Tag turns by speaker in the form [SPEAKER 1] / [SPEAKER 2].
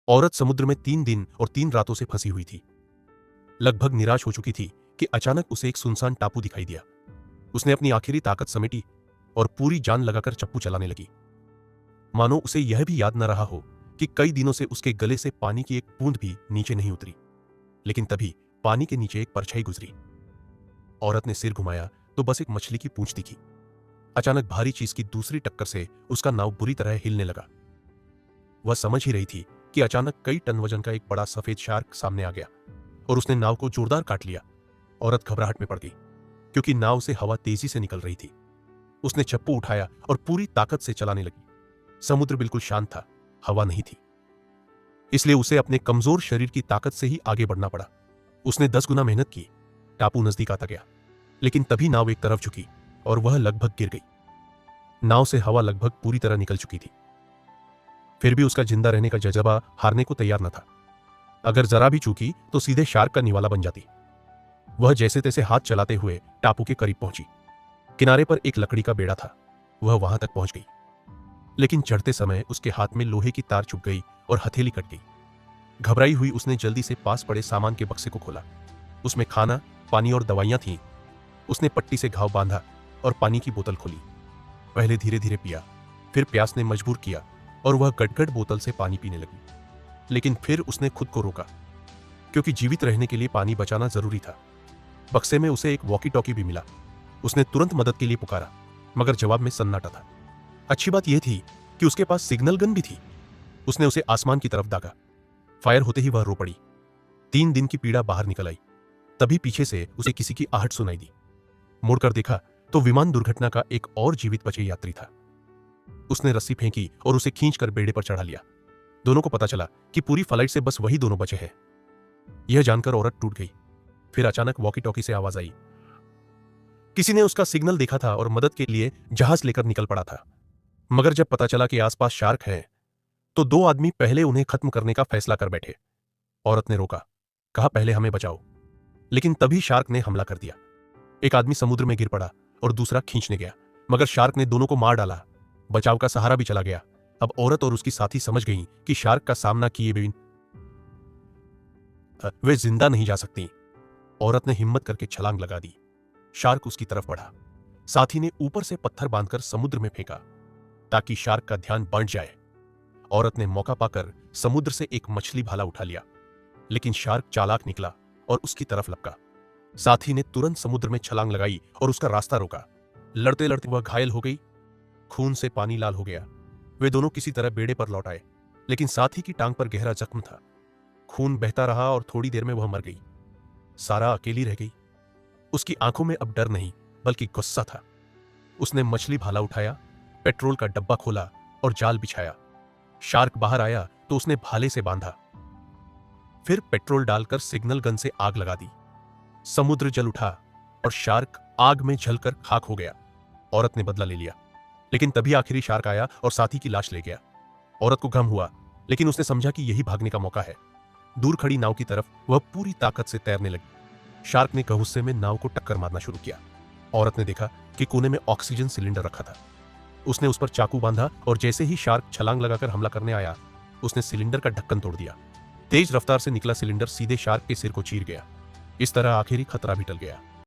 [SPEAKER 1] औरत समुद्र में 3 दिन और 3 रातों से फंसी हुई थी। लगभग निराश हो चुकी थी कि अचानक उसे एक सुनसान टापू दिखाई दिया। उसने अपनी आखिरी ताकत समेटी और पूरी जान लगाकर चप्पू चलाने लगी, मानो उसे यह भी याद न रहा हो कि कई दिनों से उसके गले से पानी की एक बूंद भी नीचे नहीं उतरी। लेकिन तभी पानी के नीचे एक परछाई गुजरी। औरत ने सिर घुमाया तो बस एक मछली की पूंछ दिखी। अचानक भारी चीज की दूसरी टक्कर से उसका नाव बुरी तरह हिलने लगा। वह समझ ही रही थी कि अचानक कई टन वजन का एक बड़ा सफेद शार्क सामने आ गया और उसने नाव को जोरदार काट लिया। औरत घबराहट में पड़ गई क्योंकि नाव से हवा तेजी से निकल रही थी। उसने चप्पू उठाया और पूरी ताकत से चलाने लगी। समुद्र बिल्कुल शांत था, हवा नहीं थी, इसलिए उसे अपने कमजोर शरीर की ताकत से ही आगे बढ़ना पड़ा। उसने 10 गुना मेहनत की। टापू नजदीक आता गया, लेकिन तभी नाव एक तरफ झुकी और वह लगभग गिर गई। नाव से हवा लगभग पूरी तरह निकल चुकी थी। फिर भी उसका जिंदा रहने का जज्बा हारने को तैयार न था। अगर जरा भी चूकी तो सीधे शार्क का निवाला बन जाती। वह जैसे तैसे हाथ चलाते हुए टापू के करीब पहुंची। किनारे पर एक लकड़ी का बेड़ा था। वह वहां तक पहुंच गई, लेकिन चढ़ते समय उसके हाथ में लोहे की तार चुभ गई और हथेली कट गई। घबराई हुई उसने जल्दी से पास पड़े सामान के बक्से को खोला। उसमें खाना, पानी और दवाइयां थीं। उसने पट्टी से घाव बांधा और पानी की बोतल खोली। पहले धीरे धीरे पिया, फिर प्यास ने मजबूर किया और वह गटगट बोतल से पानी पीने लगी। लेकिन फिर उसने खुद को रोका, क्योंकि जीवित रहने के लिए पानी बचाना जरूरी था। बक्से में उसे एक वॉकी टॉकी भी मिला। उसने तुरंत मदद के लिए पुकारा, मगर जवाब में सन्नाटा था। अच्छी बात यह थी कि उसके पास सिग्नल गन भी थी। उसने उसे आसमान की तरफ दागा। फायर होते ही वह रो पड़ी। 3 दिन की पीड़ा बाहर निकल आई। तभी पीछे से उसे किसी की आहट सुनाई दी। मुड़कर देखा तो विमान दुर्घटना का एक और जीवित बचे यात्री था। उसने रस्सी फेंकी और उसे खींचकर बेड़े पर चढ़ा लिया। दोनों को पता चला कि पूरी फ्लाइट से बस वही दोनों बचे हैं। यह जानकर औरत टूट गई। फिर अचानक वॉकी टॉकी से आवाज आई। किसी ने उसका सिग्नल देखा था और मदद के लिए जहाज लेकर निकल पड़ा था। मगर जब पता चला कि आसपास शार्क है, तो 2 आदमी पहले उन्हें खत्म करने का फैसला कर बैठे। औरत ने रोका, कहा पहले हमें बचाओ। लेकिन तभी शार्क ने हमला कर दिया। एक आदमी समुद्र में गिर पड़ा और दूसरा खींचने गया, मगर शार्क ने दोनों को मार डाला। बचाव का सहारा भी चला गया। अब औरत और उसकी साथी समझ गईं कि शार्क का सामना किए बिन वे जिंदा नहीं जा सकती। औरत ने हिम्मत करके छलांग लगा दी। शार्क उसकी तरफ बढ़ा। साथी ने ऊपर से पत्थर बांधकर समुद्र में फेंका ताकि शार्क का ध्यान बंट जाए। औरत ने मौका पाकर समुद्र से एक मछली भाला उठा लिया, लेकिन शार्क चालाक निकला और उसकी तरफ लपका। साथी ने तुरंत समुद्र में छलांग लगाई और उसका रास्ता रोका। लड़ते लड़ते वह घायल हो गई। खून से पानी लाल हो गया। वे दोनों किसी तरह बेड़े पर लौट आए, लेकिन साथी की टांग पर गहरा जख्म था। खून बहता रहा और थोड़ी देर में वह मर गई। सारा अकेली रह गई। उसकी आंखों में अब डर नहीं, बल्कि गुस्सा था। उसने मछली भाला उठाया, पेट्रोल का डब्बा खोला और जाल बिछाया। शार्क बाहर आया तो उसने भाले से बांधा। फिर पेट्रोल डालकर सिग्नल गन से आग लगा दी। समुद्र जल उठा और शार्क आग में जलकर खाक हो गया। औरत ने बदला ले लिया, लेकिन तभी आखिरी शार्क आया और साथी की लाश ले गया। औरत को गम हुआ, लेकिन उसने समझा कि यही भागने का मौका है। दूर खड़ी नाव की तरफ वह पूरी ताकत से तैरने लगी। शार्क ने गुस्से में नाव को टक्कर मारना शुरू किया। औरत ने देखा कि कोने में ऑक्सीजन सिलेंडर रखा था। उसने उस पर चाकू बांधा और जैसे ही शार्क छलांग लगाकर हमला करने आया, उसने सिलेंडर का ढक्कन तोड़ दिया। तेज रफ्तार से निकला सिलेंडर सीधे शार्क के सिर को चीर गया। इस तरह आखिरी खतरा भी टल गया।